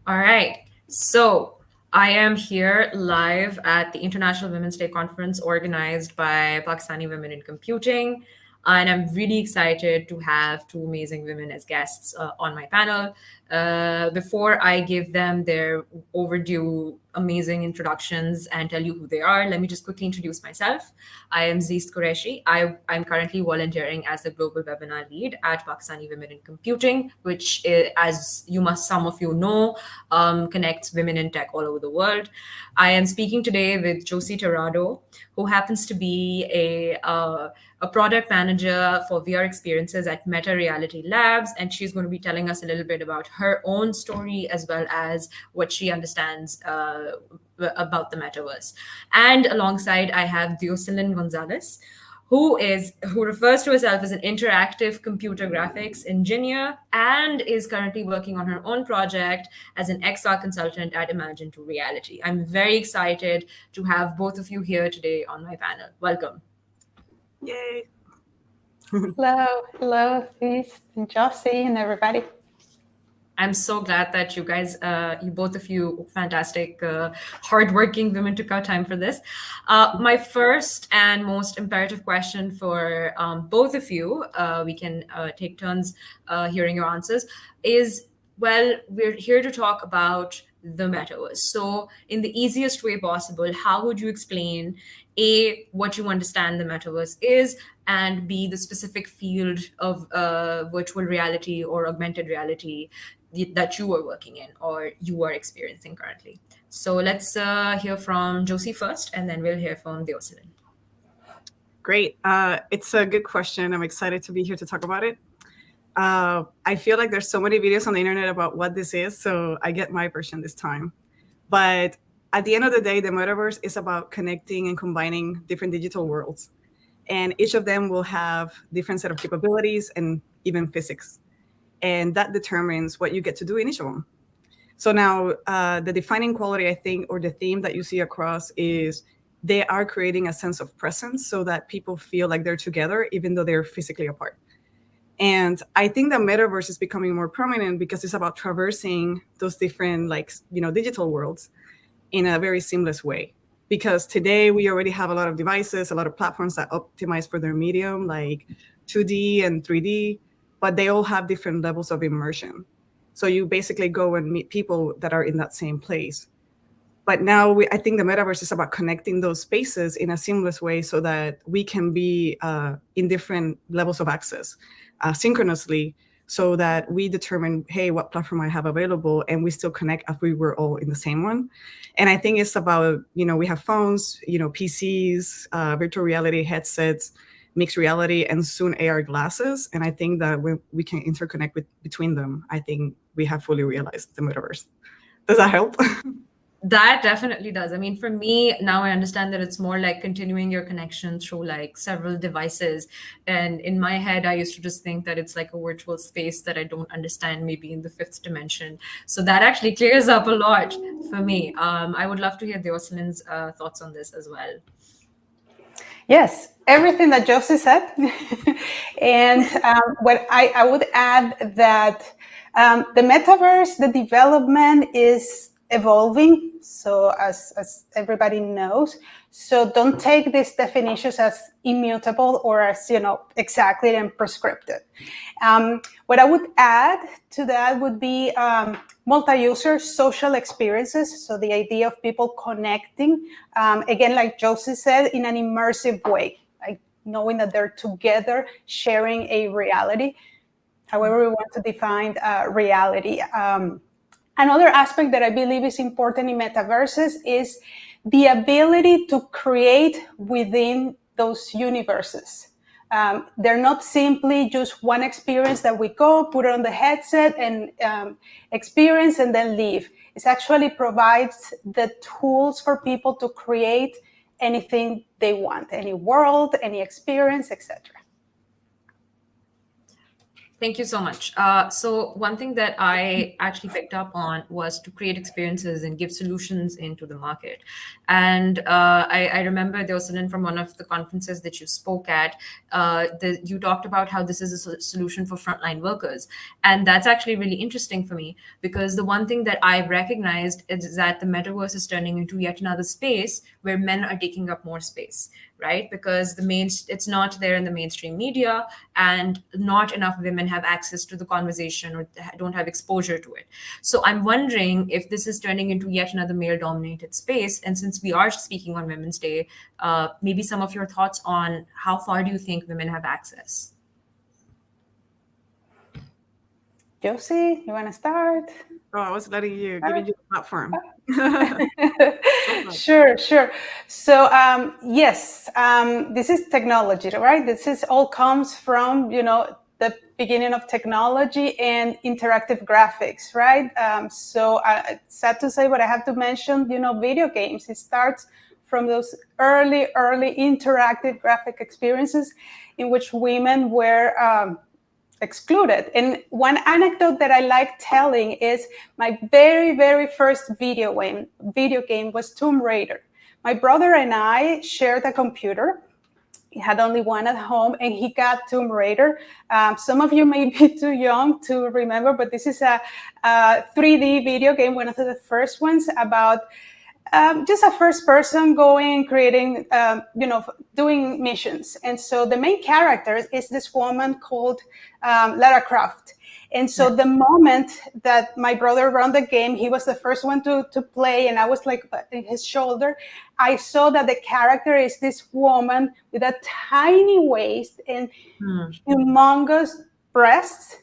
All right. So I am here live at the International Women's Day Conference organized by Pakistani Women in Computing. And I'm really excited to have two amazing women as guests on my panel. Before I give them their overdue, amazing introductions and tell you who they are, let me just quickly introduce myself. I am Zeest Qureshi. I'm currently volunteering as the Global Webinar Lead at Pakistani Women in Computing, which, as some of you know, connects women in tech all over the world. I am speaking today with Josie Terrado, who happens to be a product manager for VR experiences at Meta Reality Labs, and she's going to be telling us a little bit about her own story as well as what she understands about the metaverse. And alongside, I have Dioselin Gonzalez, who refers to herself as an interactive computer graphics engineer and is currently working on her own project as an XR consultant at Imagine to Reality. I'm very excited to have both of you here today on my panel. Welcome. Yay. Hello, Sis and Josie and everybody. I'm so glad that you guys, both of you, fantastic, hardworking women took out time for this. My first and most imperative question for both of you, we can take turns hearing your answers, is, well, we're here to talk about the metaverse. So in the easiest way possible, how would you explain A, what you understand the metaverse is, and B, the specific field of virtual reality or augmented reality that you are working in or you are experiencing currently? So let's hear from Josie first, and then we'll hear from Dioselin. Great. It's a good question. I'm excited to be here to talk about it. I feel like there's so many videos on the internet about what this is, so I get my version this time. But at the end of the day, the metaverse is about connecting and combining different digital worlds. And each of them will have different set of capabilities and even physics. And that determines what you get to do in each of them. So now the defining quality, I think, or the theme that you see across is they are creating a sense of presence so that people feel like they're together, even though they're physically apart. And I think the metaverse is becoming more prominent because it's about traversing those different, digital worlds in a very seamless way. Because today we already have a lot of devices, a lot of platforms that optimize for their medium, like 2D and 3D, but they all have different levels of immersion. So you basically go and meet people that are in that same place. But now I think the metaverse is about connecting those spaces in a seamless way so that we can be in different levels of access synchronously, so that we determine, hey, what platform I have available, and we still connect if we were all in the same one. And I think it's about, we have phones, PCs, virtual reality headsets, mixed reality, and soon AR glasses. And I think that when we can interconnect between them, I think we have fully realized the metaverse. Does that help? That definitely does. I mean, for me, now I understand that it's more like continuing your connection through like several devices. And in my head, I used to just think that it's like a virtual space that I don't understand, maybe in the fifth dimension. So that actually clears up a lot for me. I would love to hear Dioselin's thoughts on this as well. Yes, everything that Josie said. And what I would add that the metaverse, the development is evolving. So as everybody knows, so don't take these definitions as immutable or as, exactly and prescriptive. What I would add to that would be multi-user social experiences. So the idea of people connecting, again, like Josie said, in an immersive way, like knowing that they're together sharing a reality, however we want to define reality. Another aspect that I believe is important in metaverses is the ability to create within those universes. They're not simply just one experience that we go, put on the headset and experience and then leave. It actually provides the tools for people to create anything they want, any world, any experience, etc. Thank you so much. So one thing that I actually picked up on was to create experiences and give solutions into the market. And I remember there was something from one of the conferences that you spoke at. You talked about how this is a solution for frontline workers, and that's actually really interesting for me because the one thing that I've recognized is that the metaverse is turning into yet another space where men are taking up more space, right? Because it's not there in the mainstream media, and not enough women have access to the conversation or don't have exposure to it. So I'm wondering if this is turning into yet another male dominated space. And since we are speaking on Women's Day, maybe some of your thoughts on how far do you think women have access? Josie, you want to start? Oh, I was giving you the platform. Sure, sure. So yes, this is technology, right? This is all comes from the beginning of technology and interactive graphics, right? So sad to say, but I have to mention, video games. It starts from those early interactive graphic experiences in which women were excluded. And one anecdote that I like telling is my very first video game was Tomb Raider. My brother and I shared a computer. He had only one at home, and he got Tomb Raider. Some of you may be too young to remember, but this is a 3D video game, one of the first ones about just a first person going, creating, doing missions. And so the main character is this woman called Lara Croft. And so the moment that my brother ran the game, he was the first one to play, and I was like in his shoulder. I saw that the character is this woman with a tiny waist and humongous breasts,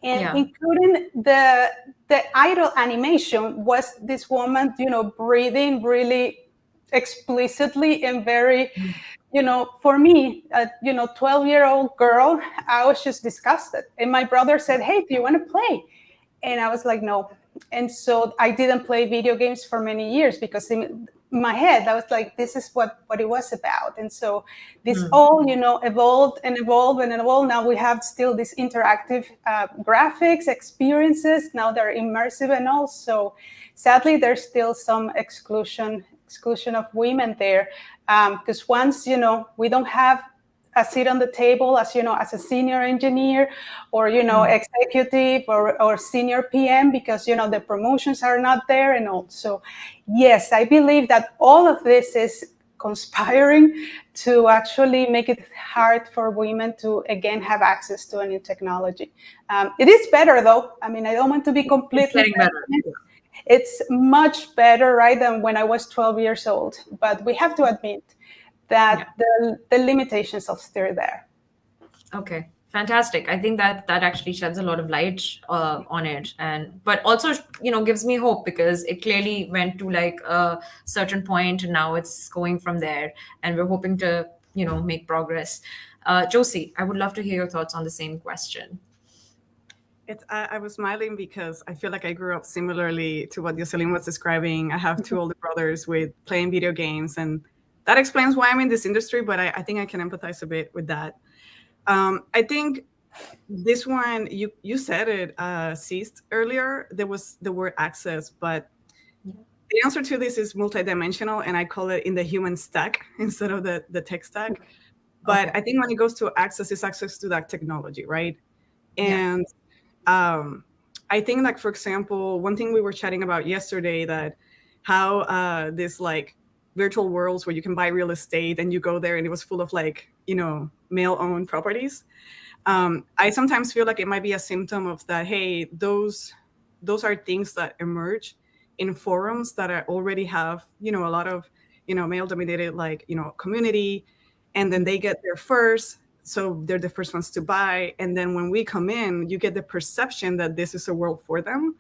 and including the idol animation was this woman, breathing really explicitly and very, for me, a 12-year-old girl, I was just disgusted. And my brother said, "Hey, do you want to play?" And I was like, "No." And so I didn't play video games for many years because in my head, I was like, this is what it was about. And so this all, evolved and evolved and evolved. Now we have still these interactive graphics, experiences. Now they're immersive, and also, sadly, there's still some exclusion of women there. Because once, we don't have a seat on the table as as a senior engineer or executive or senior PM, because the promotions are not there. And also, yes, I believe that all of this is conspiring to actually make it hard for women to again have access to a new technology. It is better though. I mean, I don't want to be completely it's much better, right, than when I was 12 years old, but we have to admit that the limitations are still there. Okay, fantastic. I think that actually sheds a lot of light on it, but also gives me hope because it clearly went to like a certain point and now it's going from there, and we're hoping to make progress. Josie, I would love to hear your thoughts on the same question. I was smiling because I feel like I grew up similarly to what Jocelyn was describing. I have two older brothers with playing video games, and that explains why I'm in this industry, but I think I can empathize a bit with that. I think this one, you said it, ceased earlier. There was the word access, but the answer to this is multidimensional, and I call it in the human stack instead of the tech stack. But I think when it goes to access, it's access to that technology, right? And I think, like, for example, one thing we were chatting about yesterday, that how this like virtual worlds where you can buy real estate and you go there and it was full of like, male-owned properties. I sometimes feel like it might be a symptom of that. Hey, those are things that emerge in forums that already have, a lot of, male-dominated, like, community, and then they get there first. So they're the first ones to buy. And then when we come in, you get the perception that this is a world for them.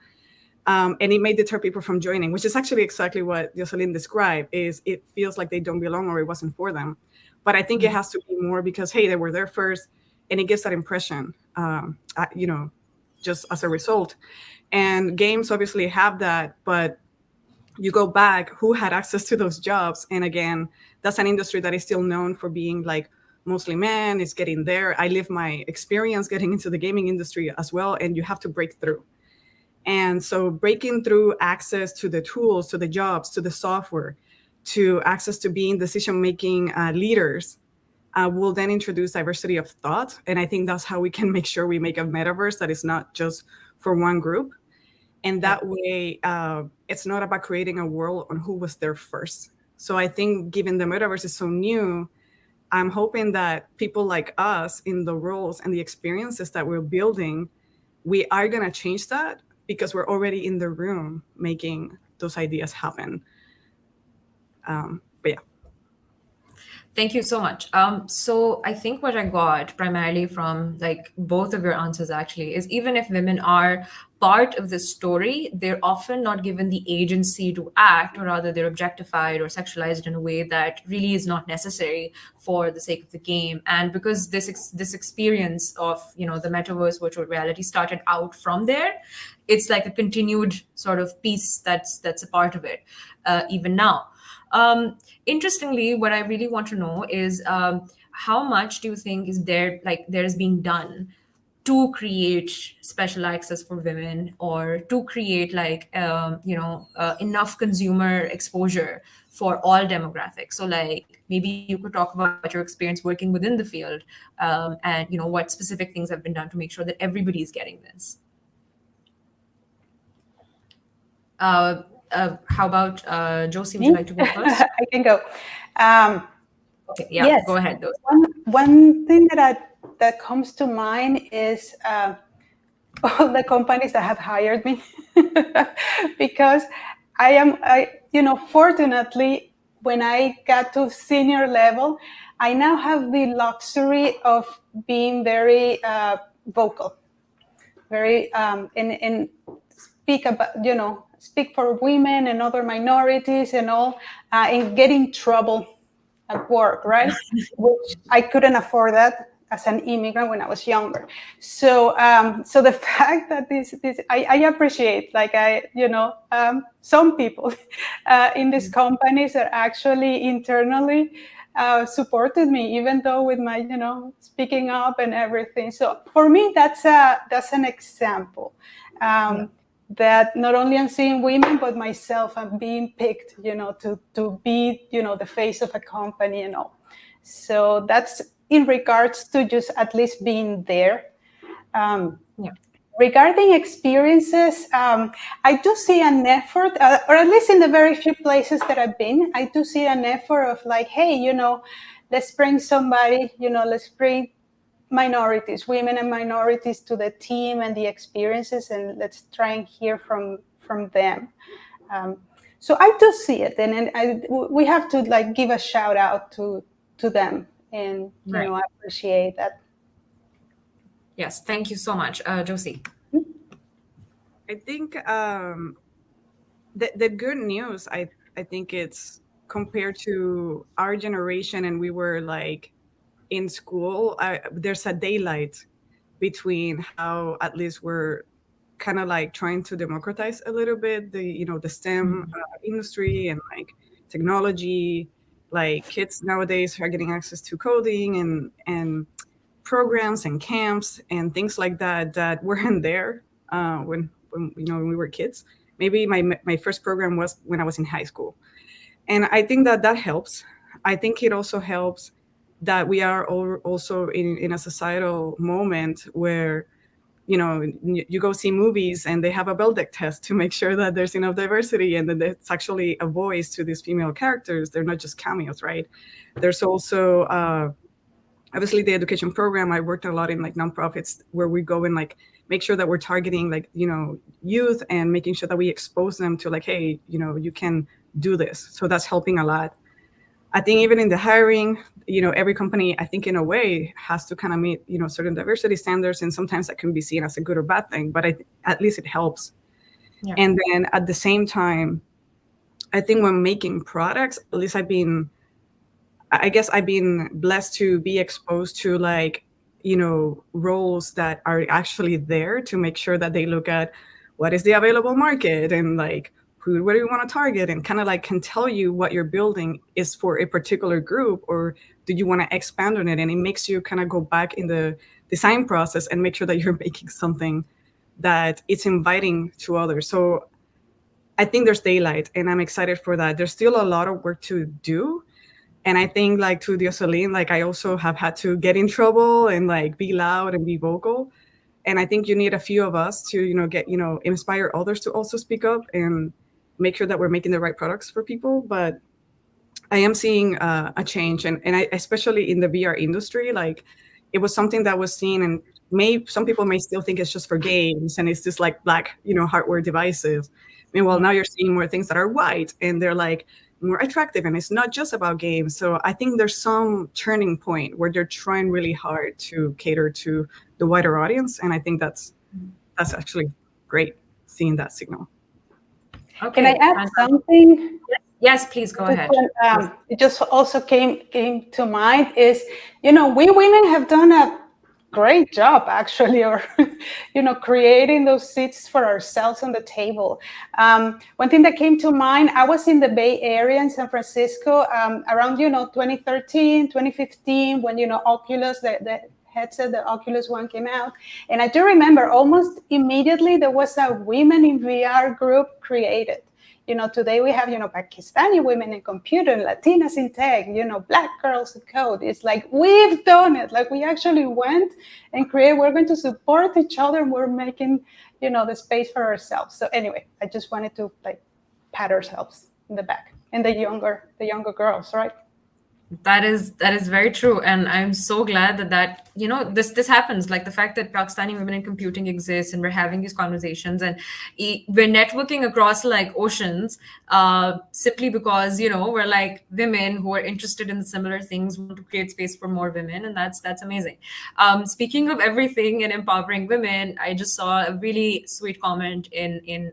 And it may deter people from joining, which is actually exactly what Jocelyn described, is it feels like they don't belong or it wasn't for them. But I think it has to be more because, hey, they were there first, and it gives that impression, just as a result. And games obviously have that, but you go back, who had access to those jobs? And again, that's an industry that is still known for being like mostly men. It's getting there. I live my experience getting into the gaming industry as well, and you have to break through. And so breaking through access to the tools, to the jobs, to the software, to access to being decision-making leaders will then introduce diversity of thought. And I think that's how we can make sure we make a metaverse that is not just for one group. And that way, it's not about creating a world on who was there first. So I think given the metaverse is so new, I'm hoping that people like us in the roles and the experiences that we're building, we are going to change that because we're already in the room making those ideas happen. But yeah. Thank you so much. So I think what I got primarily from like both of your answers actually is even if women are part of the story, they're often not given the agency to act, or rather they're objectified or sexualized in a way that really is not necessary for the sake of the game. And because this experience of the metaverse virtual reality started out from there, it's like a continued sort of piece that's a part of it, even now. Interestingly, what I really want to know is how much do you think there is being done to create special access for women, or to create enough consumer exposure for all demographics? So like maybe you could talk about your experience working within the field, and what specific things have been done to make sure that everybody is getting this. How about Josie? Would you like to go first? I can go. Okay, yeah, Yes. go ahead, Josie. One thing that comes to mind is all the companies that have hired me, because fortunately, when I got to senior level, I now have the luxury of being very vocal, very and speak for women and other minorities and all, and get in trouble at work, right? Which I couldn't afford that as an immigrant when I was younger. So, so the fact that I appreciate, like some people in these companies are actually internally supported me, even though with my, speaking up and everything. So for me, that's an example. That not only I'm seeing women, but myself, I'm being picked, to be, the face of a company and all. So that's in regards to just at least being there. Regarding experiences, I do see an effort, or at least in the very few places that I've been, I do see an effort of like, hey, let's bring somebody, let's bring minorities, women and minorities to the team and the experiences, and let's try and hear from them. So I do see it, and we have to like give a shout out to them, and I appreciate that. Yes, thank you so much, Josie. I think the good news, I think it's compared to our generation, and we were like in school, there's a daylight between how at least we're kind of like trying to democratize a little bit the STEM industry and like technology. Like kids nowadays are getting access to coding and programs and camps and things like that weren't there when we were kids. Maybe my first program was when I was in high school, and I think that helps. I think it also helps that we are also in a societal moment where you go see movies and they have a Beldeck test to make sure that there's enough diversity and that there's actually a voice to these female characters. They're not just cameos, right? There's also obviously the education program. I worked a lot in like nonprofits where we go and like make sure that we're targeting like youth and making sure that we expose them to like, hey, you can do this. So that's helping a lot. I think even in the hiring, every company, I think in a way has to kind of meet, certain diversity standards. And sometimes that can be seen as a good or bad thing, but at least it helps. Yeah. And then at the same time, I think when making products, at least I've been blessed to be exposed to like, roles that are actually there to make sure that they look at what is the available market and like where do you want to target, and kind of like can tell you what you're building is for a particular group, or do you want to expand on it? And it makes you kind of go back in the design process and make sure that you're making something that it's inviting to others. So I think there's daylight, and I'm excited for that. There's still a lot of work to do. And I think, like, to Dioselin, like, I also have had to get in trouble and like be loud and be vocal. And I think you need a few of us to, inspire others to also speak up and make sure that we're making the right products for people. But I am seeing a change, and I, especially in the VR industry, like, it was something that was seen, and some people may still think it's just for games and it's just like black, hardware devices. Meanwhile, now you're seeing more things that are white and they're like more attractive, and it's not just about games. So I think there's some turning point where they're trying really hard to cater to the wider audience, and I think that's actually great, seeing that signal. Okay. Can I add something? Yes, please go ahead. It just also came to mind is, we women have done a great job actually, or creating those seats for ourselves on the table. One thing that came to mind, I was in the Bay Area in San Francisco around 2013, 2015, when Oculus, the headset, the Oculus One came out. And I do remember almost immediately there was a women in VR group created. Today we have, Pakistani women in computer, Latinas in tech, Black girls in code. It's like, we've done it. Like, we actually went and created, we're going to support each other, and we're making, the space for ourselves. So anyway, I just wanted to pat ourselves in the back, and the younger girls, right? That is very true, and I'm so glad that this happens. Like, the fact that Pakistani women in computing exists, and we're having these conversations, and we're networking across like oceans, simply because we're like women who are interested in similar things, want to create space for more women, and that's amazing. Speaking of everything and empowering women, I just saw a really sweet comment in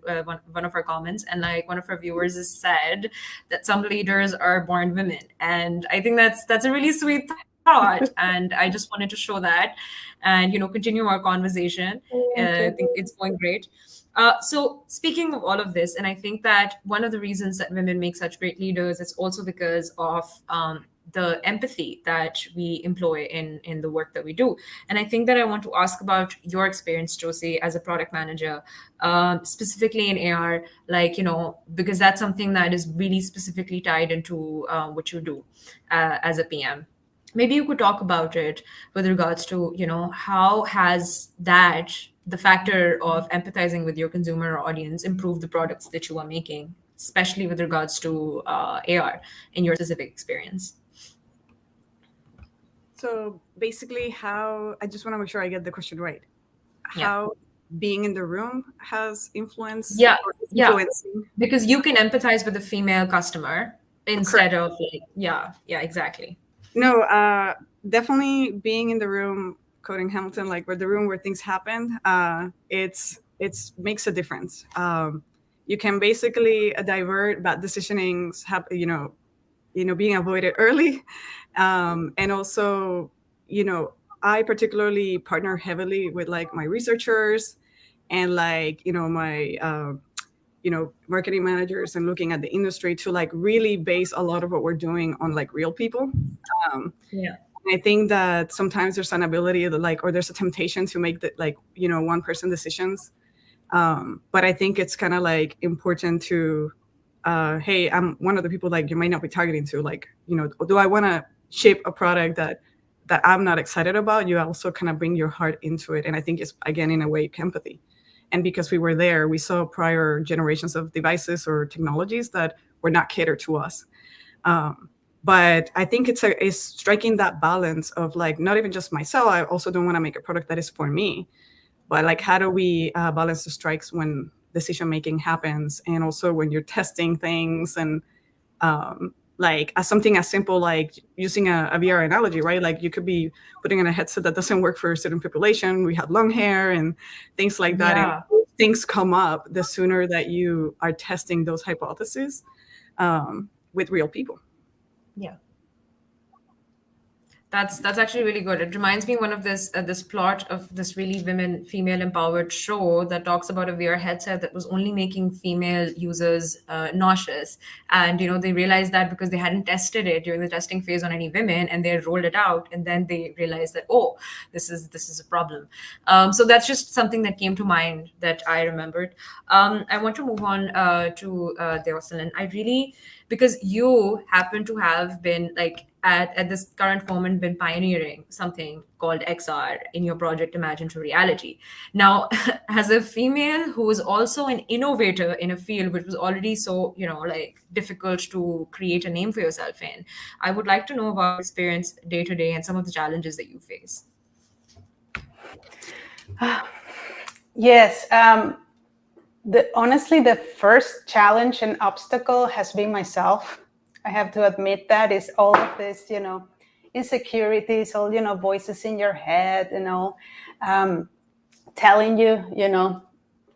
one of our comments, and like one of our viewers has said that some leaders are born women, and I think that's a really sweet thought, and I just wanted to show that and continue our conversation. I think it's going great. So speaking of all of this, and I think that one of the reasons that women make such great leaders is also because of the empathy that we employ in the work that we do. And I think that I want to ask about your experience, Josie, as a product manager, specifically in AR, because that's something that is really specifically tied into what you do as a PM. Maybe you could talk about it with regards to, how has the factor of empathizing with your consumer audience improved the products that you are making, especially with regards to AR in your specific experience? So basically, I just want to make sure I get the question right. How being in the room has influenced? Yeah. Because you can empathize with the female customer instead of exactly. No, definitely being in the room, coding Hamilton, like where the room where things happen, it's makes a difference. You can basically divert bad decisionings, being avoided early. And also, I particularly partner heavily with like my researchers and like, my, marketing managers, and looking at the industry to like really base a lot of what we're doing on like real people. I think that sometimes there's an ability to like, or there's a temptation to make the like, one person decisions. But I think it's kind of like important to, hey, I'm one of the people like you might not be targeting to, like, do I want to ship a product that I'm not excited about? You also kind of bring your heart into it. And I think it's, again, in a way, empathy. And because we were there, we saw prior generations of devices or technologies that were not catered to us. But I think it's striking that balance of like, not even just myself, I also don't want to make a product that is for me, but like, how do we balance the strikes when decision making happens, and also when you're testing things, and like something as simple like using a VR analogy, right? Like you could be putting in a headset that doesn't work for a certain population. We have long hair and things like that. Yeah. And things come up the sooner that you are testing those hypotheses with real people. Yeah. That's actually really good. It reminds me one of this plot of this really female empowered show that talks about a VR headset that was only making female users nauseous, and they realized that because they hadn't tested it during the testing phase on any women, and they rolled it out, and then they realized that, oh, this is a problem. So that's just something that came to mind that I remembered. I want to move on to Deosalin. I really, because you happen to have been like at this current moment been pioneering something called XR in your project Imagine to Reality. Now, as a female who is also an innovator in a field which was already so, like difficult to create a name for yourself in, I would like to know about your experience day to day and some of the challenges that you face. Yes. Honestly, the first challenge and obstacle has been myself. I have to admit that is all of this, insecurities, all, voices in your head, telling you,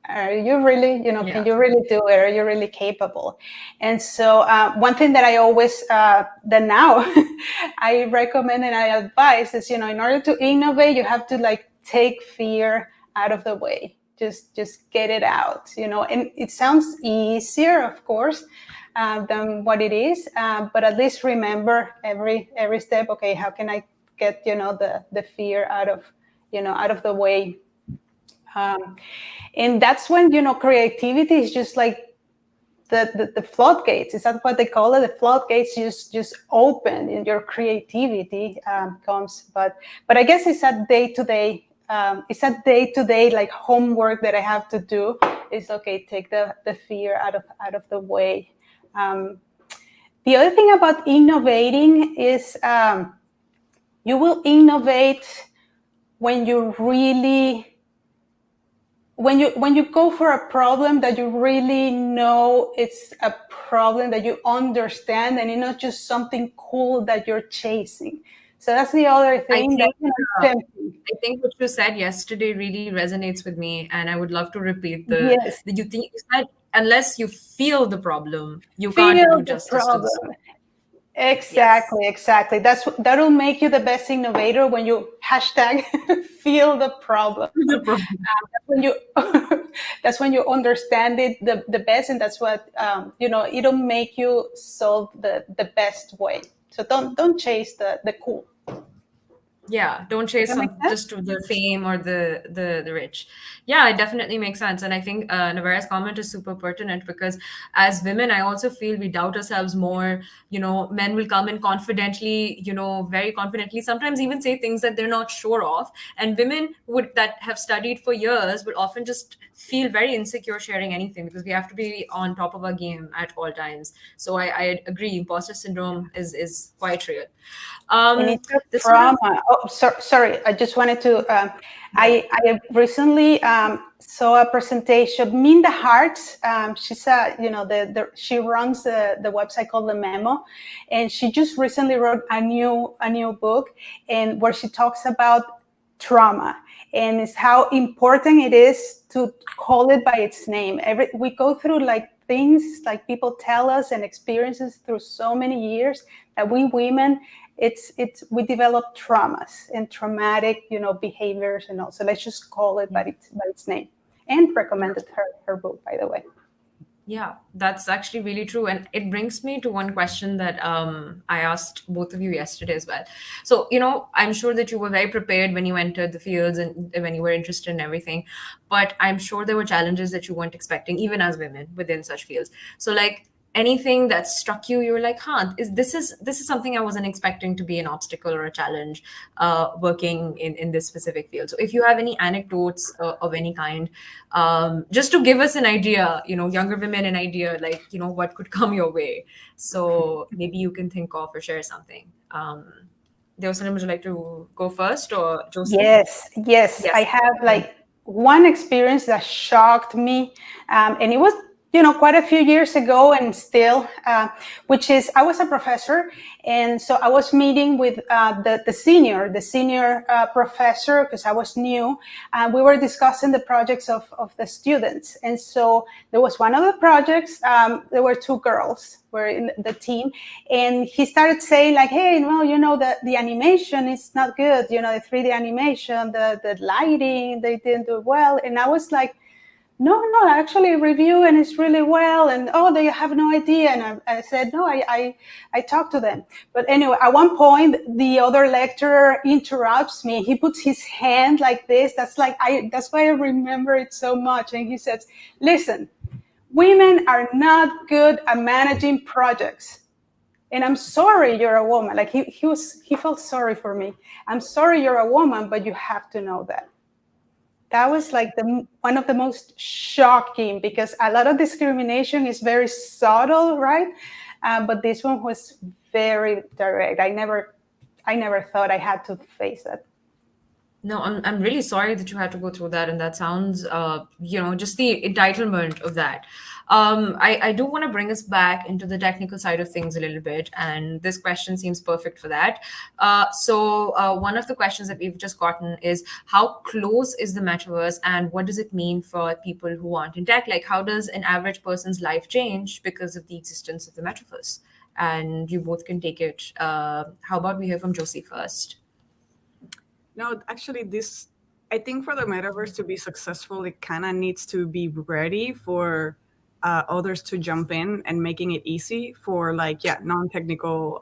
are you really, can you really do it? Are you really capable? And so one thing that I always, that now I recommend and I advise is, in order to innovate, you have to like take fear out of the way. Just get it out, and it sounds easier, of course, than what it is. But at least remember every step. Okay, how can I get, the fear out of the way? And that's when, creativity is just like the floodgates. Is that what they call it? The floodgates just open and your creativity comes. But I guess it's a day-to-day like homework that I have to do. Is okay, take the fear out of the way. The other thing about innovating is you will innovate when you really when you go for a problem that you really know it's a problem that you understand, and it's not just something cool that you're chasing. So that's the other thing. I think what you said yesterday really resonates with me, and I would love to repeat Yes. you said unless you feel the problem, you Feel can't do the justice to the problem. Exactly. That'll make you the best innovator when you hashtag feel the problem. That's when you that's when you understand it the best, and that's what it'll make you solve the best way. So don't chase the cool. Yeah, don't chase Does that make some sense? just to the fame or the rich. Yeah, it definitely makes sense, and I think Navara's comment is super pertinent because as women, I also feel we doubt ourselves more. Men will come in confidently, very confidently, sometimes even say things that they're not sure of, and women would that have studied for years will often just feel very insecure sharing anything because we have to be on top of our game at all times. So I agree, imposter syndrome is quite real. And it's a This sort of trauma. Oh, sorry. I just wanted to. I recently saw a presentation. Minda Hart. She's she runs the website called The Memo, and she just recently wrote a new book, and where she talks about trauma, and it's how important it is to call it by its name. We go through like things like people tell us and experiences through so many years that we women, we develop traumas and traumatic behaviors, and also let's just call it by its name. And recommended her book, by the way. Yeah, that's actually really true. And it brings me to one question that I asked both of you yesterday as well. So, I'm sure that you were very prepared when you entered the fields and when you were interested in everything. But I'm sure there were challenges that you weren't expecting, even as women within such fields. So, like, anything that struck you, you were like, this is something I wasn't expecting to be an obstacle or a challenge working in this specific field. So if you have any anecdotes of any kind, just to give us an idea, younger women an idea, like, what could come your way. So maybe you can think of or share something. Deosalim, would you like to go first, or Jocelyn? Yes. I have like one experience that shocked me, and it was quite a few years ago, and still, which is I was a professor, and so I was meeting with the senior professor, because I was new, and we were discussing the projects of the students. And so there was one of the projects. There were two girls were in the team, and he started saying like, "Hey, no, the animation is not good. The 3D animation, the lighting, they didn't do well." And I was like, no, I actually review and it's really well. And they have no idea. And I said, no, I talked to them. But anyway, at one point, the other lecturer interrupts me. He puts his hand like this. That's why I remember it so much. And he says, listen, women are not good at managing projects. And I'm sorry you're a woman. Like he felt sorry for me. I'm sorry you're a woman, but you have to know that. That was like one of the most shocking, because a lot of discrimination is very subtle, right? But this one was very direct. I never thought I had to face that. No, I'm really sorry that you had to go through that, and that sounds, just the entitlement of that. I do want to bring us back into the technical side of things a little bit, and this question seems perfect for that. So one of the questions that we've just gotten is, how close is the metaverse, and what does it mean for people who aren't in tech? Like, how does an average person's life change because of the existence of the metaverse? And you both can take it. How about we hear from Josie first? No, actually, I think for the metaverse to be successful, it kind of needs to be ready for others to jump in and making it easy for non-technical,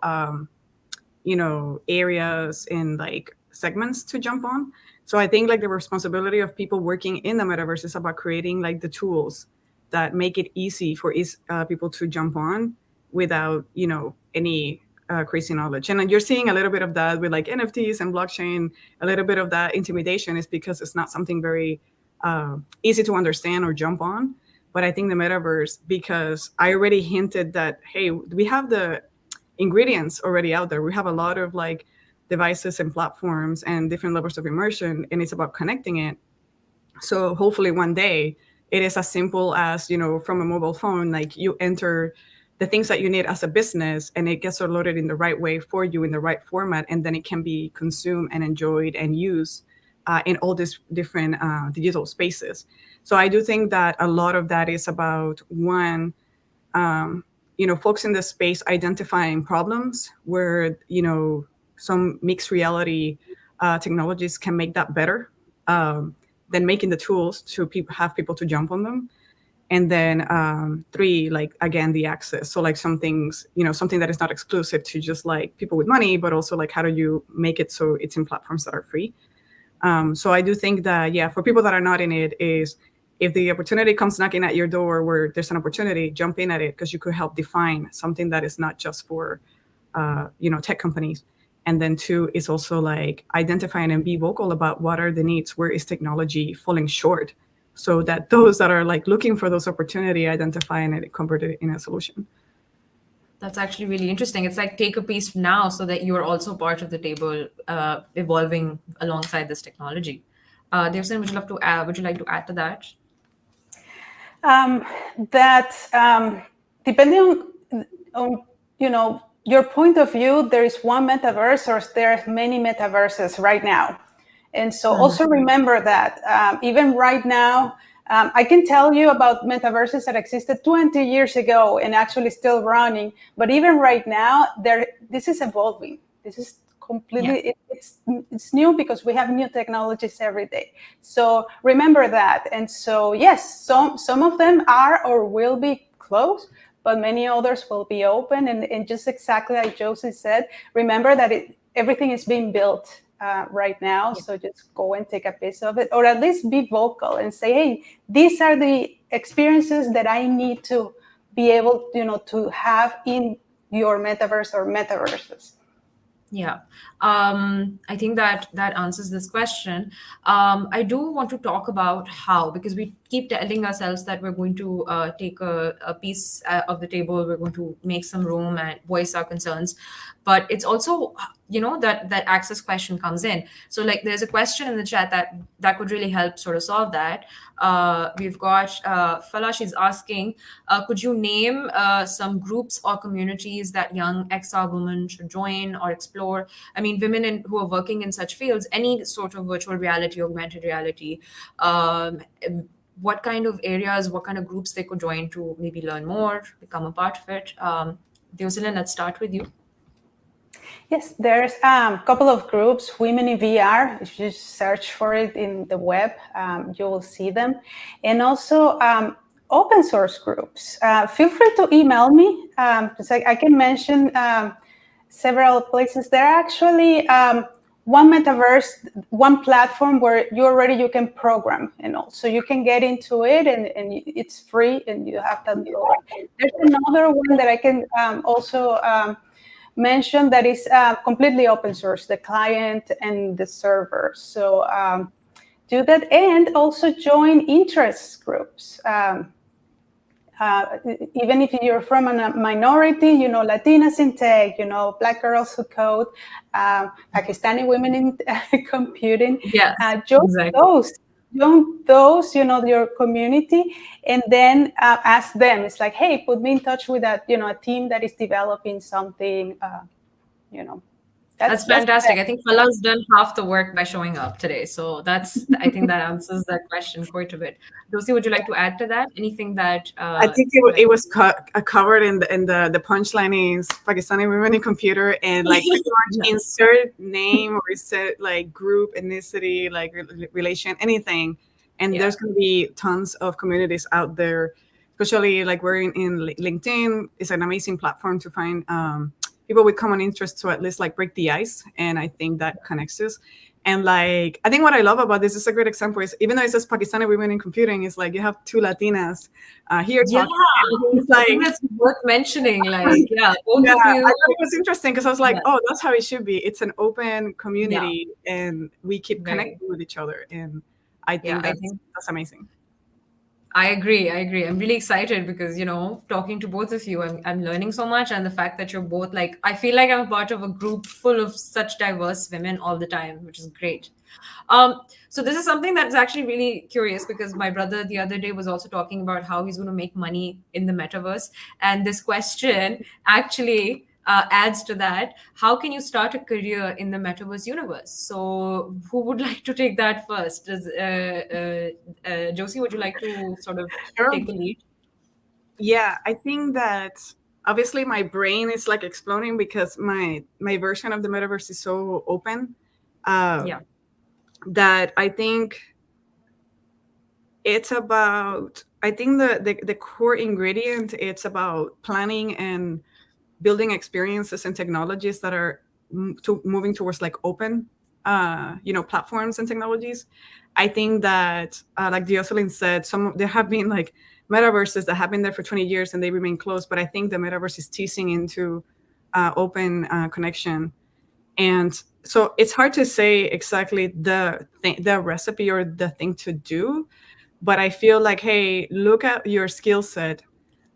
areas and like segments to jump on. So I think like the responsibility of people working in the metaverse is about creating like the tools that make it easy for people to jump on without, any crazy knowledge. And you're seeing a little bit of that with like NFTs and blockchain. A little bit of that intimidation is because it's not something very easy to understand or jump on. But I think the metaverse, because I already hinted that, hey, we have the ingredients already out there. We have a lot of like devices and platforms and different levels of immersion, and it's about connecting it. So hopefully one day it is as simple as, from a mobile phone, like you enter the things that you need as a business, and it gets loaded in the right way for you in the right format, and then it can be consumed and enjoyed and used in all these different digital spaces. So I do think that a lot of that is about one, folks in the space identifying problems where, some mixed reality technologies can make that better, then making the tools to have people to jump on them. And then 3, like, again, the access. So like some things, something that is not exclusive to just like people with money, but also like, how do you make it so it's in platforms that are free? So I do think that, for people that are not in it, is if the opportunity comes knocking at your door where there's an opportunity, jump in at it, because you could help define something that is not just for, tech companies. And then 2 is also like identifying and be vocal about what are the needs, where is technology falling short, so that those that are like looking for those opportunity identify and convert it in a solution. That's actually really interesting. It's like take a piece now so that you are also part of the table, evolving alongside this technology. Devsen, would you like to add to that? Depending on your point of view, there is one metaverse or there are many metaverses right now. And so also remember that even right now, I can tell you about metaverses that existed 20 years ago and actually still running. But even right now, this is evolving. This is completely, it's new because we have new technologies every day. So remember that. And so, yes, some of them are or will be closed, but many others will be open. And just exactly like Josie said, remember that everything is being built right now. So just go and take a piece of it, or at least be vocal and say, hey, these are the experiences that I need to be able, to have in your metaverse or metaverses. Yeah. I think that that answers this question. I do want to talk about how, because we keep telling ourselves that we're going to take a piece of the table, we're going to make some room and voice our concerns, but it's also, that access question comes in. So like, there's a question in the chat that could really help sort of solve that. We've got Fala, she's asking, could you name some groups or communities that young XR women should join or explore? I mean, women who are working in such fields, any sort of virtual reality, augmented reality, um, what kind of areas, what kind of groups they could join to maybe learn more, become a part of it. Jocelyn, let's start with you. Yes, there's a couple of groups, Women in VR. If you search for it in the web, you will see them. And also open source groups. Feel free to email me, because I can mention several places. There are actually one metaverse, one platform where you can program, and also you can get into it, and it's free, and you have to do it. There's another one that I can also mention that is completely open source, the client and the server. So do that, and also join interest groups. Even if you're from a minority, Latinas in tech, Black girls who code, Pakistani women in computing, Yes, join exactly. those, your community, and then ask them. It's like, hey, put me in touch with that, a team that is developing something, That's fantastic. I think Fala's done half the work by showing up today. So I think that answers that question quite a bit. Josie, would you like to add to that? Anything that I think it was covered in the punchline is Pakistani women in computer, and like pretty much insert name or insert like group, ethnicity, like relation, anything. And there's going to be tons of communities out there, especially like we're in LinkedIn. It's an amazing platform to find people with common interests to at least like break the ice. And I think that connects us. And like, I think what I love about this is a great example is even though it says Pakistani women in computing, it's like you have two Latinas here talking. It's like, I think that's worth mentioning. Like, both yeah, of you. I thought it was interesting because I was like, oh, that's how it should be. It's an open community, and we keep connecting with each other. And I think that's amazing. I agree. I'm really excited because, talking to both of you, I'm learning so much. And the fact that you're both like, I feel like I'm a part of a group full of such diverse women all the time, which is great. So this is something that's actually really curious because my brother the other day was also talking about how he's going to make money in the metaverse. And this question actually adds to that. How can you start a career in the metaverse universe? So who would like to take that first? Josie, would you like to sort of take the lead? Yeah, I think that obviously my brain is like exploding because my version of the metaverse is so open. That I think it's about, I think the core ingredient, it's about planning and building experiences and technologies that are moving towards like open, platforms and technologies. I think that, like Jocelyn said, there have been like metaverses that have been there for 20 years and they remain closed. But I think the metaverse is teasing into open connection. And so it's hard to say exactly the recipe or the thing to do. But I feel like, hey, look at your skill set.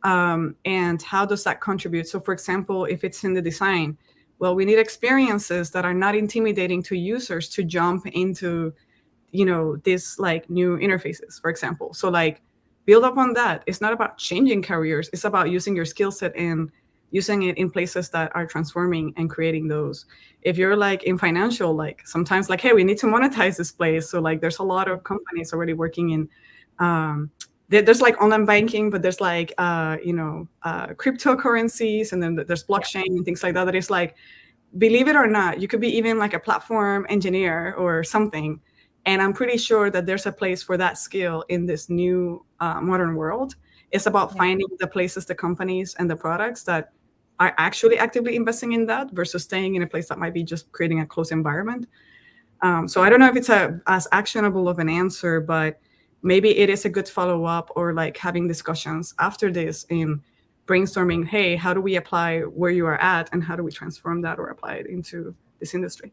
And how does that contribute? So for example, if it's in the design, well, we need experiences that are not intimidating to users to jump into, this like new interfaces, for example. So like build up on that. It's not about changing careers. It's about using your skill set and using it in places that are transforming and creating those. If you're like in financial, like sometimes like, hey, we need to monetize this place. So like there's a lot of companies already working in there's like online banking, but there's like cryptocurrencies, and then there's blockchain and things like that. That is like, believe it or not, you could be even like a platform engineer or something, and I'm pretty sure that there's a place for that skill in this new modern world. It's about finding the places, the companies, and the products that are actually actively investing in that versus staying in a place that might be just creating a closed environment. So I don't know if it's as actionable of an answer, but maybe it is a good follow-up or like having discussions after this in brainstorming, hey, how do we apply where you are at and how do we transform that or apply it into this industry.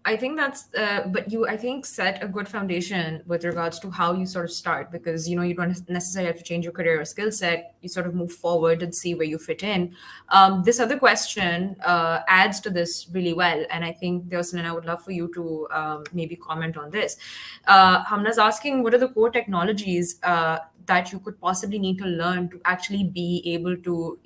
I think that's, but you, I think, set a good foundation with regards to how you sort of start, because you don't necessarily have to change your career or skill set. You sort of move forward and see where you fit in. This other question adds to this really well, and I think, Deosin, I would love for you to maybe comment on this. Hamna's asking, what are the core technologies that you could possibly need to learn to actually be able to,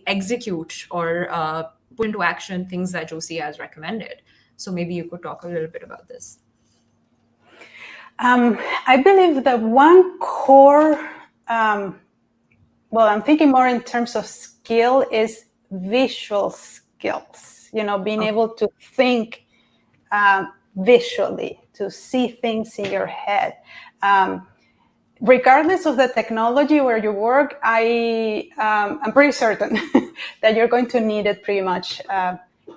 execute or put into action things that Josie has recommended? So maybe you could talk a little bit about this. I believe that one core, well, I'm thinking more in terms of skill, is visual skills. Being able to think visually, to see things in your head. Regardless of the technology where you work, I'm pretty certain that you're going to need it pretty much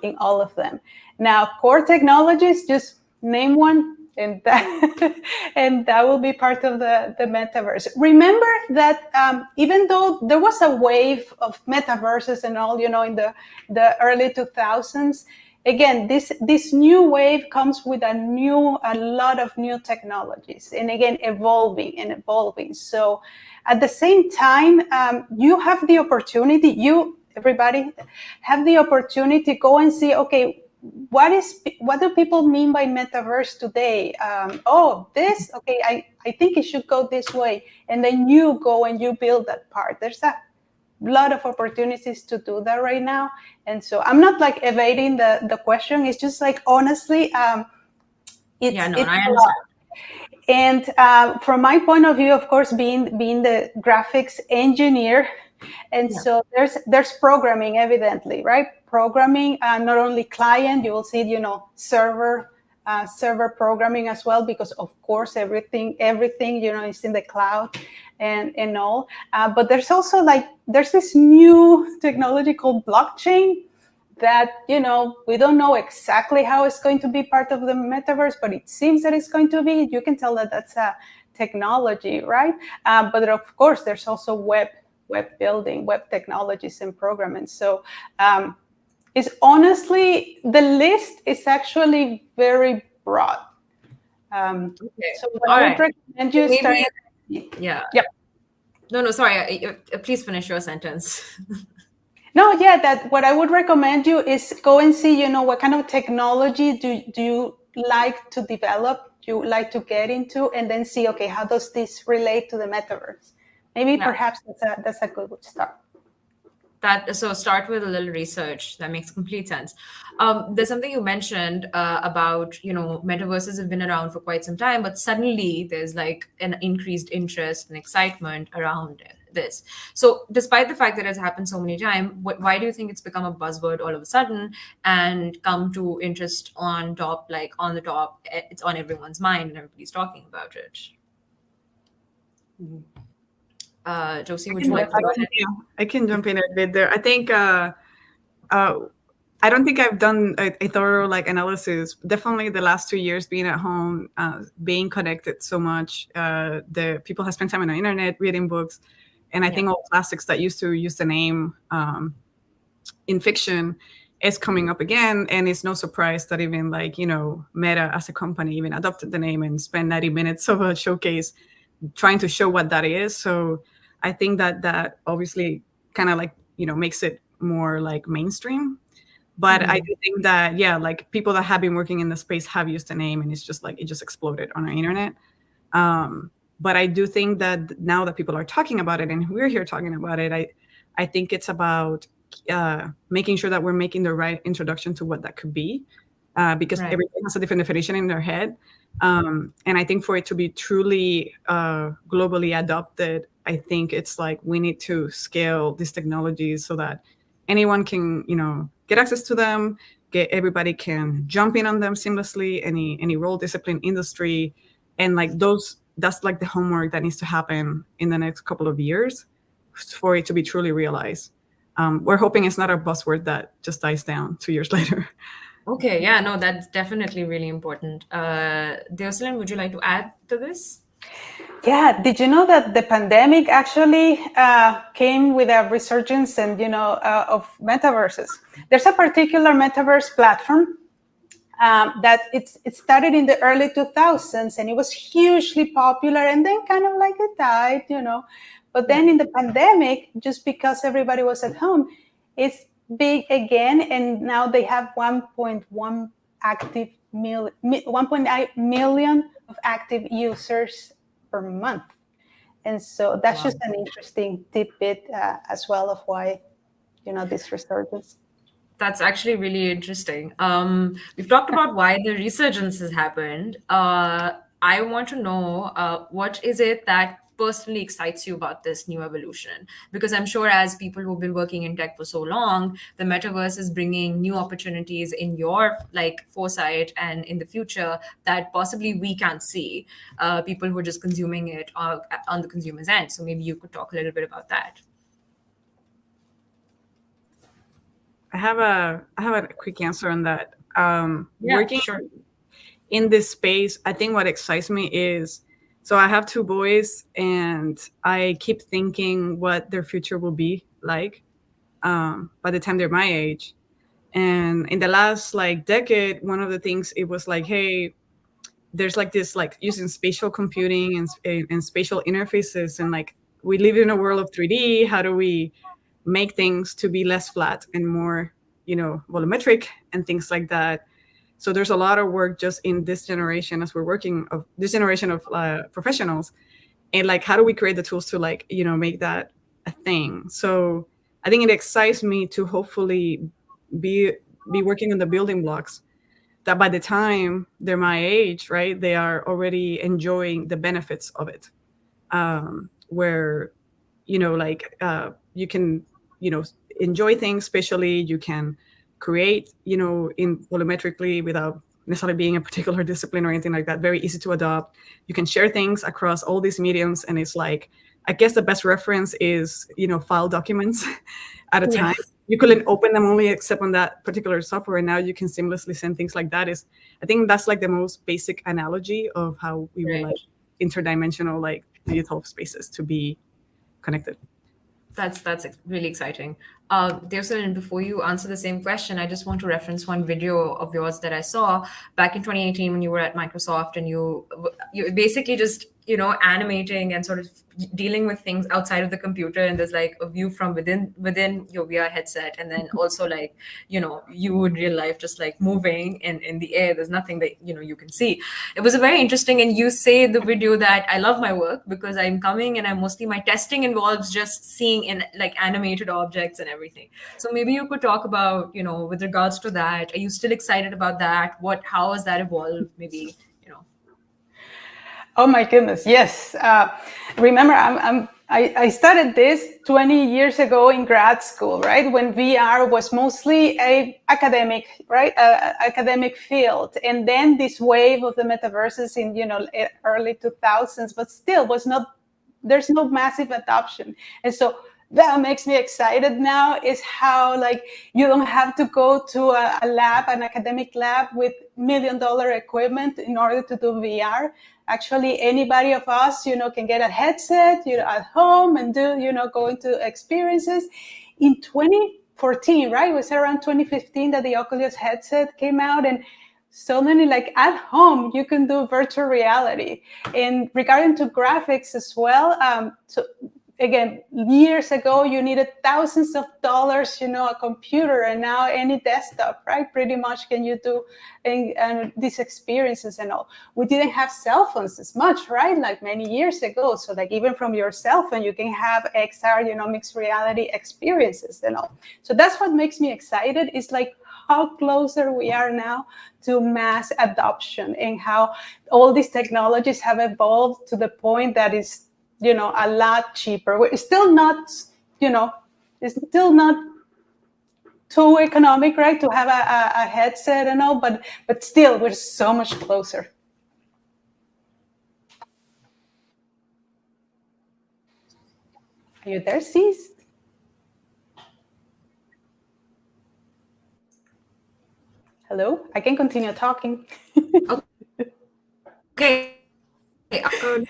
in all of them. Now, core technologies, just name one, and that will be part of the metaverse. Remember that even though there was a wave of metaverses and all, in the early 2000s, again, this new wave comes with a lot of new technologies, and again, evolving. So at the same time, you have the opportunity, everybody have the opportunity to go and see, okay, what do people mean by metaverse today? This, okay, I think it should go this way. And then you go and you build that part. There's a lot of opportunities to do that right now. And so I'm not like evading the question. It's just like, honestly, it's I a understand. lot. And from my point of view, of course, being the graphics engineer, and so there's programming, evidently, right? Programming, not only client, you will see, server programming as well, because of course everything, is in the cloud and all. But there's also there's this new technology called blockchain that, we don't know exactly how it's going to be part of the metaverse, but it seems that it's going to be. You can tell that that's a technology, right? But of course, there's also web building, web technologies and programming. So it's honestly, the list is actually very broad. Okay. So I would recommend you start. Yeah. Yep. No, sorry. Please finish your sentence. No, that what I would recommend you is go and see, what kind of technology do you like to develop, you like to get into, and then see, okay, how does this relate to the metaverse? Maybe perhaps that's a good start. So start with a little research. That makes complete sense. There's something you mentioned about, metaverses have been around for quite some time, but suddenly there's like an increased interest and excitement around this. So despite the fact that it's happened so many times, why do you think it's become a buzzword all of a sudden and come to interest on top, on the top, it's on everyone's mind and everybody's talking about it? Josie, would you like to go ahead? I can jump in a bit there. I think I don't think I've done a thorough analysis. Definitely the last 2 years being at home, being connected so much, the people have spent time on the internet reading books, and I think all classics that used to use the name in fiction is coming up again, and it's no surprise that even Meta as a company even adopted the name and spent 90 minutes of a showcase trying to show what that is. So I think that obviously kind of makes it more mainstream. But I do think that people that have been working in the space have used the name, and it's just it just exploded on our internet. But I do think that now that people are talking about it and we're here talking about it, I think it's about making sure that we're making the right introduction to what that could be, because everyone has a different definition in their head. And I think for it to be truly globally adopted, I think it's we need to scale these technologies so that anyone can, get access to them, everybody can jump in on them seamlessly, any role, discipline, industry, and that's the homework that needs to happen in the next couple of years for it to be truly realized. We're hoping it's not a buzzword that just dies down 2 years later. Okay, yeah, no, that's definitely really important. Deoselin, would you like to add to this? Yeah, did you know that the pandemic actually came with a resurgence and of metaverses? There's a particular metaverse platform that it started in the early 2000s and it was hugely popular and then kind of like it died. But then in the pandemic, just because everybody was at home, it's big again, and now they have 1.1 active 1.8 million of active users per month. And so that's Wow. just an interesting tidbit as well of why this resurgence. That's actually really interesting. We've talked about why the resurgence has happened. I want to know what is it that personally excites you about this new evolution? Because I'm sure, as people who've been working in tech for so long, the metaverse is bringing new opportunities in your like foresight and in the future that possibly we can't see. People who are just consuming it on the consumer's end. So maybe you could talk a little bit about that. I have a quick answer on that. Yeah, Working sure. in this space, I think what excites me is, so I have two boys, and I keep thinking what their future will be like by the time they're my age. And in the last like decade, one of the things it was like, hey, there's like this like using spatial computing and spatial interfaces, and like we live in a world of 3D. How do we make things to be less flat and more, volumetric and things like that? So there's a lot of work just in this generation as we're working of this generation of professionals, and like how do we create the tools to like make that a thing. So I think it excites me to hopefully be be working on the building blocks that by the time they're my age, right, they are already enjoying the benefits of it. Where, like you can, you know, enjoy things spatially, you can create, in volumetrically without necessarily being a particular discipline or anything like that. Very easy to adopt. You can share things across all these mediums. And it's like, I guess the best reference is, file documents at a time. Yes. You couldn't open them only except on that particular software, and now you can seamlessly send things like that. Is I think that's like the most basic analogy of how we would Right. like interdimensional like digital spaces to be connected. That's really exciting. Devson, before you answer the same question, I just want to reference one video of yours that I saw back in 2018 when you were at Microsoft, and you basically just animating and sort of dealing with things outside of the computer, and there's like a view from within your VR headset, and then also like you in real life just like moving in the air. There's nothing that you can see. It was a very interesting, and you say in the video that I love my work because I'm coming and I'm mostly my testing involves just seeing in like animated objects and everything. So maybe you could talk about with regards to that. Are you still excited about that? How has that evolved? Maybe you know. Oh my goodness, yes. Remember, I started this 20 years ago in grad school, right? When VR was mostly a academic, right? Academic field. And then this wave of the metaverses in, early 2000s, but still was not, there's no massive adoption. And so that makes me excited now is how like you don't have to go to a lab, an academic lab with $1 million equipment in order to do VR. Actually, anybody of us, can get a headset, at home and do, go into experiences. In 2014, right? It was around 2015 that the Oculus headset came out, and so many like at home you can do virtual reality. And regarding to graphics as well, so again, years ago you needed thousands of dollars, a computer, and now any desktop, right, pretty much can you do and these experiences and all. We didn't have cell phones as much, right, like many years ago. So like even from your cell phone you can have XR, mixed reality experiences and all. So that's what makes me excited, is like how closer we are now to mass adoption, and how all these technologies have evolved to the point that is a lot cheaper. We're still not, it's still not too economic, right, to have a headset and all, but still we're so much closer. Are you there, Cease? Hello? I can continue talking. Okay. Oh,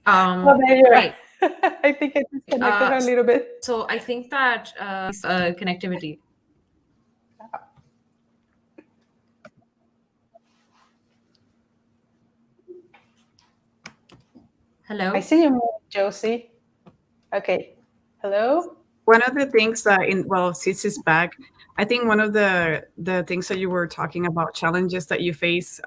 Well, there you are. Right. I think I disconnected her a little bit. So I think that connectivity. Hello? I see you, Josie. Okay. Hello? One of the things that since it's back, I think one of the things that you were talking about, challenges that you face,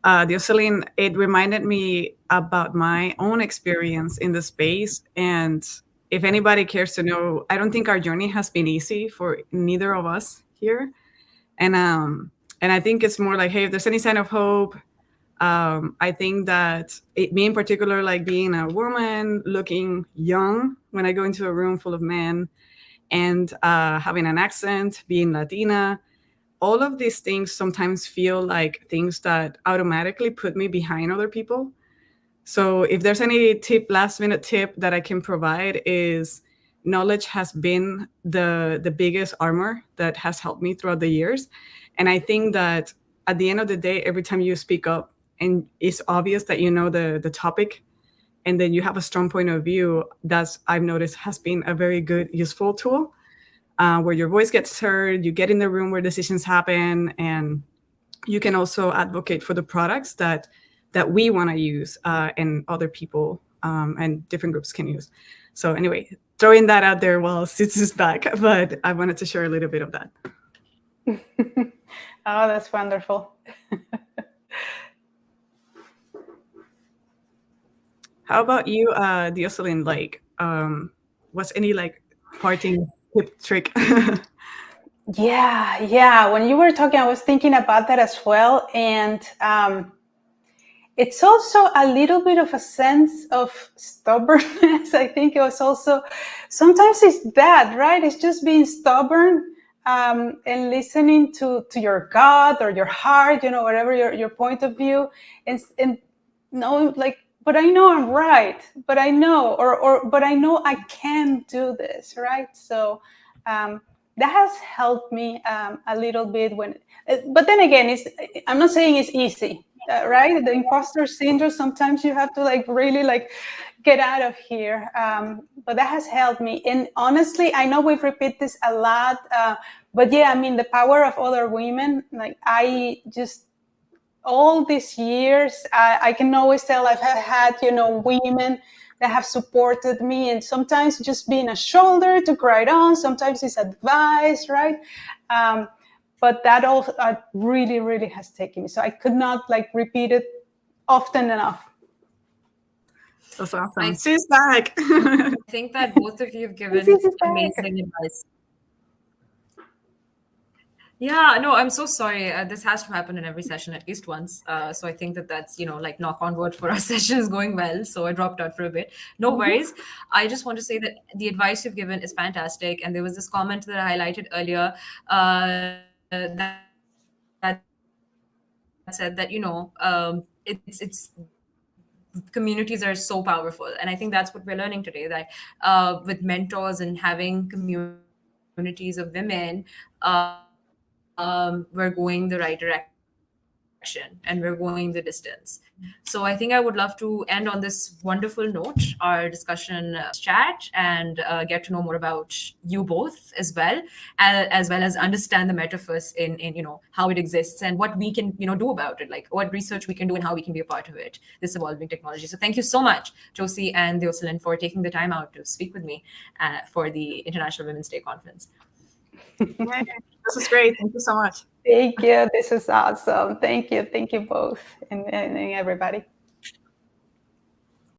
Jocelyn, it reminded me about my own experience in the space. And if anybody cares to know, I don't think our journey has been easy for neither of us here. And I think it's more like, hey, if there's any sign of hope, I think that me in particular, like being a woman, looking young when I go into a room full of men, and having an accent, being Latina, all of these things sometimes feel like things that automatically put me behind other people. So if there's any last minute tip that I can provide, is knowledge has been the biggest armor that has helped me throughout the years. And I think that at the end of the day, every time you speak up and it's obvious that you know the topic, and then you have a strong point of view, that's, I've noticed, has been a very good, useful tool, where your voice gets heard, you get in the room where decisions happen, and you can also advocate for the products that we want to use, and other people, and different groups can use. So anyway, throwing that out there while Sitz is back, but I wanted to share a little bit of that. Oh, that's wonderful. How about you, Jocelyn? Like, what's any like parting tip trick? Yeah. When you were talking, I was thinking about that as well. And it's also a little bit of a sense of stubbornness. I think it was also, sometimes it's that, right? It's just being stubborn, and listening to your gut or your heart, whatever your point of view, and no, like, but I know I'm right, but I know, but I know I can do this, right? So that has helped me a little bit but then again, I'm not saying it's easy, right? The imposter syndrome, sometimes you have to really get out of here. But that has helped me. And honestly, I know we've repeated this a lot, but yeah, I mean, the power of other women, like I just, all these years, I can always tell I've had, women that have supported me, and sometimes just being a shoulder to cry on, sometimes it's advice, right? But that also really, really has taken me. So I could not repeat it often enough. That's awesome. She's back. I think that both of you have given amazing advice. Yeah, no, I'm so sorry. This has to happen in every session at least once. So I think that's, like knock on wood for our sessions going well. So I dropped out for a bit. No worries. I just want to say that the advice you've given is fantastic. And there was this comment that I highlighted earlier that said that, it's communities are so powerful. And I think that's what we're learning today, that with mentors and having communities of women, we're going the right direction and we're going the distance. So I think I would love to end on this wonderful note, our discussion chat, and get to know more about you both as well as understand the metaverse in how it exists and what we can do about it, like what research we can do and how we can be a part of it, this evolving technology. So thank you so much, Josie and Jocelyn, for taking the time out to speak with me for the International Women's Day Conference. This is great. Thank you so much. Thank you. This is awesome. Thank you. Thank you both, and everybody.